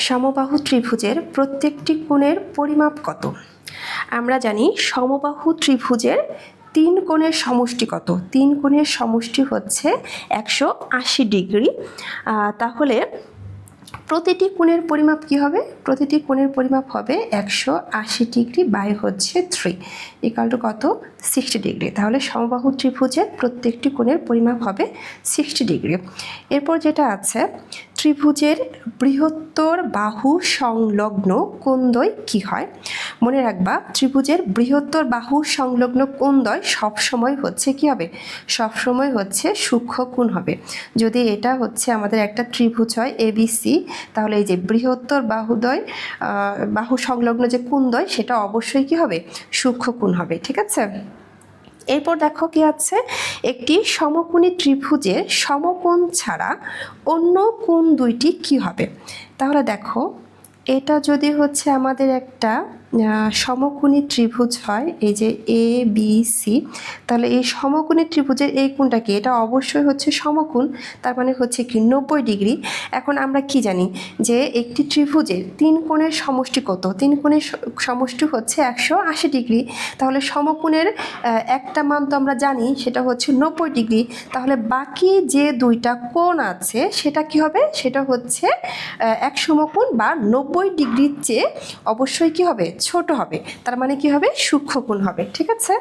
সমবাহু ত্রিভুজের প্রত্যেকটি কোণের পরিমাপ কত? আমরা জানি সমবাহু ত্রিভুজের 3 কোণের সমষ্টি কত? 3 কোণের সমষ্টি হচ্ছে 180 ডিগ্রি। তাহলে প্রতিটি কোণের পরিমাপ কি হবে? প্রতিটি কোণের পরিমাপ হবে 180 ডিগ্রি বাই হচ্ছে 3 ইকুয়াল টু কত? 60 ডিগ্রি। তাহলে সমবাহু ত্রিভুজের প্রত্যেকটি কোণের পরিমাপ হবে 60 ডিগ্রি। এরপর যেটা আছে, ত্রিভুজের বৃহত্তর বাহু সংলগ্ন কোণদ্বয় কি হয়? মনে রাখবা, ত্রিভুজের বৃহত্তর বাহু সংলগ্ন কোণদ্বয় সবসময় হচ্ছে কি হবে? সবসময় হচ্ছে সূক্ষ্মকোণ হবে। যদি এটা হচ্ছে আমাদের একটা ত্রিভুজ হয় ABC, তাহলে এই যে বৃহত্তর বাহু সংলগ্ন যে কোণদ্বয় সেটা অবশ্যই কি হবে? সূক্ষ্মকোণ হবে। ঠিক আছে। এরপর দেখো কি আছে, একটি সমকোণী ত্রিভুজের সমকোণ ছাড়া অন্য কোণ দুইটি কি হবে? তাহলে দেখো, এটা যদি হচ্ছে আমাদের একটা সমকোণী ত্রিভুজ হয়, এই যে ABC, তাহলে এই সমকোণী ত্রিভুজের এই কোণটা কি? এটা অবশ্যই হচ্ছে সমকোণ, তার মানে হচ্ছে কি 90 ডিগ্রি। এখন আমরা কি জানি যে একটি ত্রিভুজের 3 কোণের সমষ্টি কত? 3 কোণের সমষ্টি হচ্ছে 180 ডিগ্রি। তাহলে সমকোণের একটা মান তো আমরা জানি, সেটা হচ্ছে 90 ডিগ্রি। তাহলে বাকি যে দুইটা কোণ আছে সেটা কি হবে? সেটা হচ্ছে এক সমকোণ বা 90 ডিগ্রির চেয়ে অবশ্যই কি হবে? ছোট হবে। তার মানে কি হবে? সূক্ষ্মকোণ হবে। ঠিক আছে।